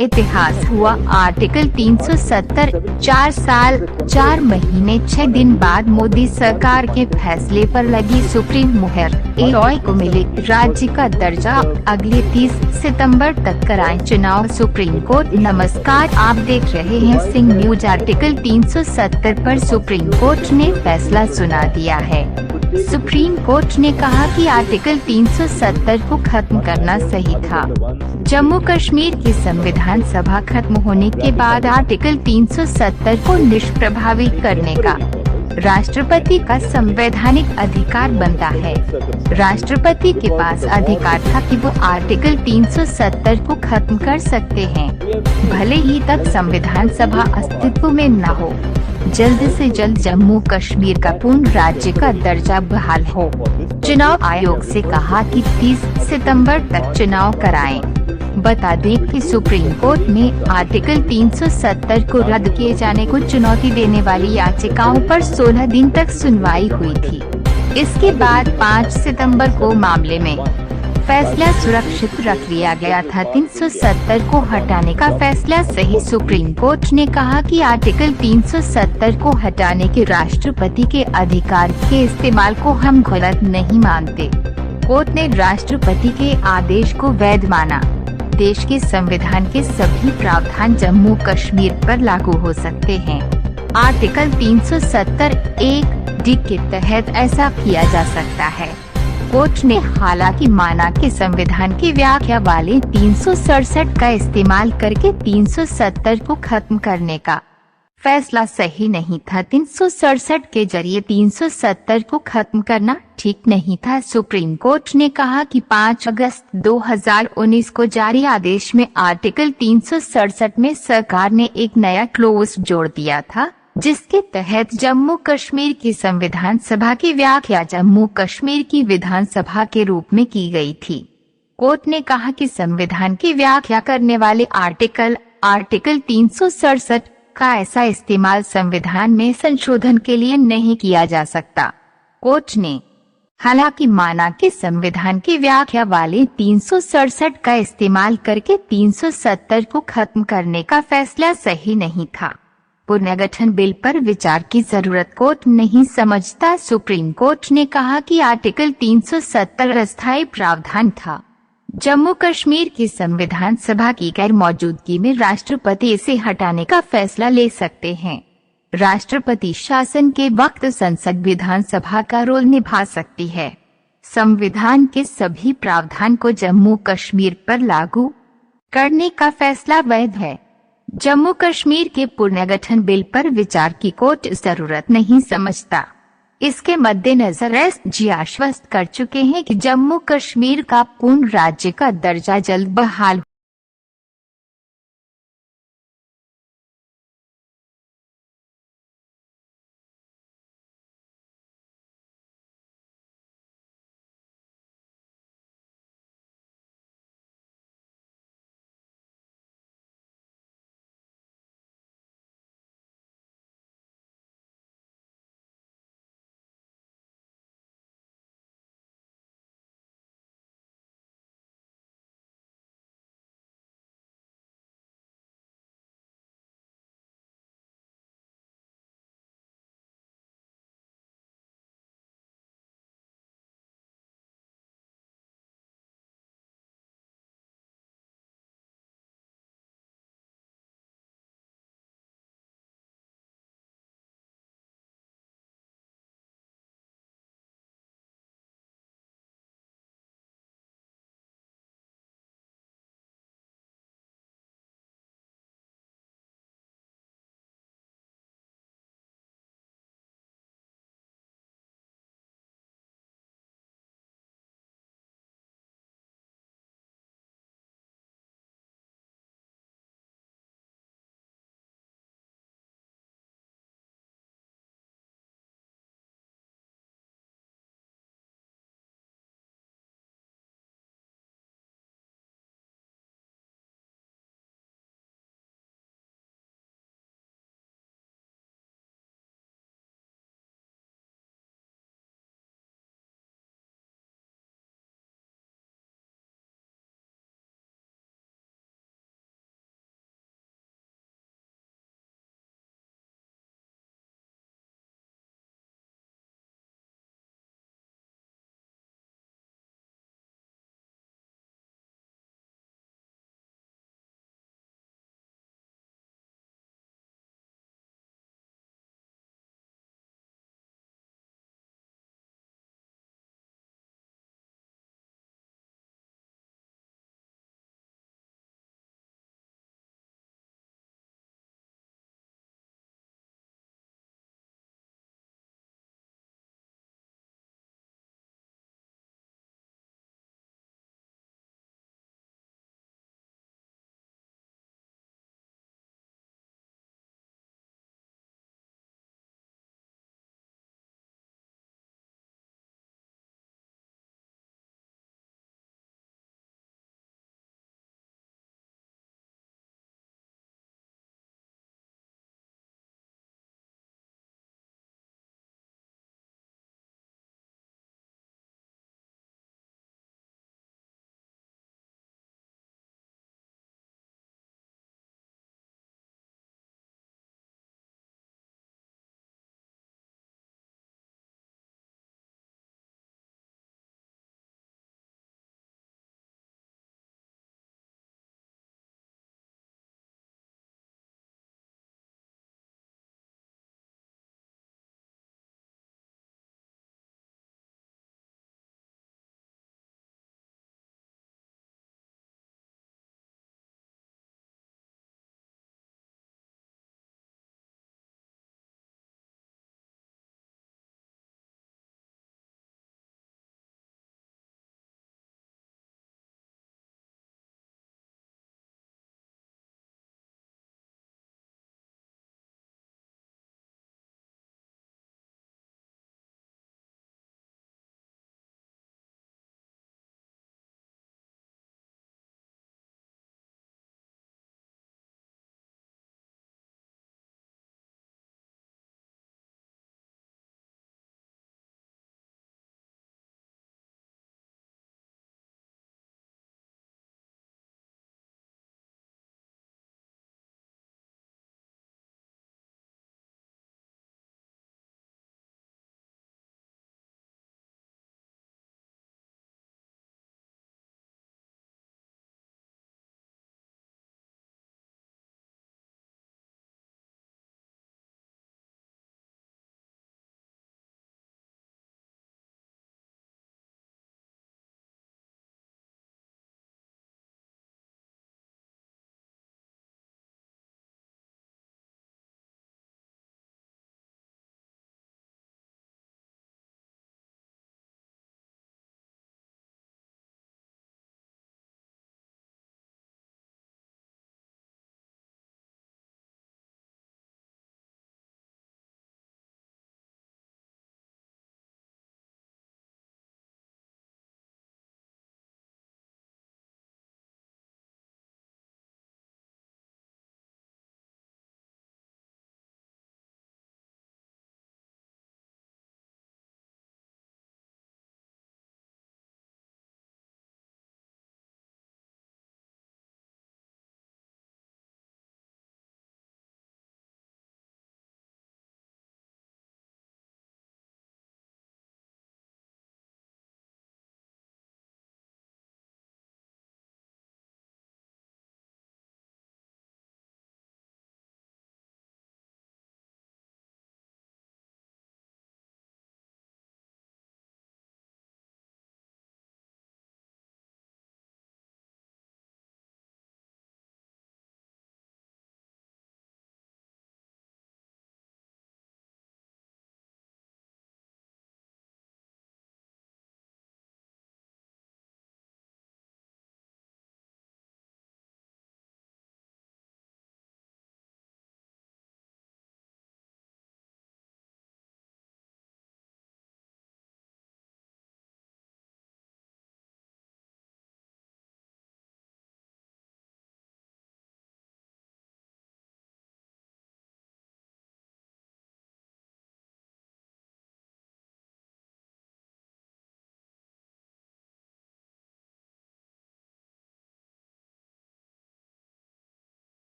इतिहास हुआ। आर्टिकल 370 4 साल 4 महीने 6 दिन बाद मोदी सरकार के फैसले पर लगी सुप्रीम मुहर। एआई को मिले राज्य का दर्जा, अगले 30 सितंबर तक कराएं चुनाव सुप्रीम कोर्ट। नमस्कार, आप देख रहे हैं सिंह न्यूज। आर्टिकल 370 पर सुप्रीम कोर्ट ने फैसला सुना दिया है। सुप्रीम कोर्ट ने कहा कि आर्टिकल 370 को खत्म करना सही था। जम्मू कश्मीर की संविधान सभा खत्म होने के बाद आर्टिकल 370 को निष्प्रभावी करने का राष्ट्रपति का संवैधानिक अधिकार बनता है। राष्ट्रपति के पास अधिकार था कि वो आर्टिकल 370 को खत्म कर सकते हैं, भले ही तक संविधान सभा अस्तित्व में न हो। जल्द से जल्द जम्मू कश्मीर का पूर्ण राज्य का दर्जा बहाल हो। चुनाव आयोग से कहा कि 30 सितंबर तक चुनाव कराएं। बता दें कि सुप्रीम कोर्ट में आर्टिकल 370 को रद्द किए जाने को चुनौती देने वाली याचिकाओं पर 16 दिन तक सुनवाई हुई थी। इसके बाद 5 सितंबर को मामले में फैसला सुरक्षित रख लिया गया था। 370 को हटाने का फैसला सही। सुप्रीम कोर्ट ने कहा कि आर्टिकल 370 को हटाने के राष्ट्रपति के अधिकार के इस्तेमाल को हम गलत नहीं मानते। कोर्ट ने राष्ट्रपति के आदेश को वैध माना। देश के संविधान के सभी प्रावधान जम्मू कश्मीर पर लागू हो सकते हैं। आर्टिकल 370 1D के तहत ऐसा किया जा सकता है। कोर्ट ने हालांकि माना कि संविधान की व्याख्या वाले 367 का इस्तेमाल करके 370 को खत्म करने का फैसला सही नहीं था। 367 के जरिए 370 को खत्म करना ठीक नहीं था। सुप्रीम कोर्ट ने कहा कि 5 अगस्त 2019 को जारी आदेश में आर्टिकल 367 में सरकार ने एक नया क्लोज जोड़ दिया था, जिसके तहत जम्मू कश्मीर की संविधान सभा की व्याख्या जम्मू कश्मीर की विधानसभा के रूप में की गई थी। कोर्ट ने कहा कि संविधान की व्याख्या करने वाले आर्टिकल 367 का ऐसा इस्तेमाल संविधान में संशोधन के लिए नहीं किया जा सकता। कोर्ट ने हालांकि माना कि संविधान की व्याख्या वाले 367 का इस्तेमाल करके 370 को खत्म करने का फैसला सही नहीं था। पुनर्गठन बिल पर विचार की जरूरत कोर्ट नहीं समझता। सुप्रीम कोर्ट ने कहा कि आर्टिकल 370 अस्थायी प्रावधान था। जम्मू कश्मीर की संविधान सभा की गैर मौजूदगी में राष्ट्रपति इसे हटाने का फैसला ले सकते हैं। राष्ट्रपति शासन के वक्त संसद विधानसभा का रोल निभा सकती है। संविधान के सभी प्रावधान को जम्मू कश्मीर पर लागू करने का फैसला वैध है। जम्मू कश्मीर के पुनर्गठन बिल पर विचार की कोर्ट जरूरत नहीं समझता। इसके मद्देनजर एसजी आश्वस्त कर चुके हैं कि जम्मू कश्मीर का पूर्ण राज्य का दर्जा जल्द बहाल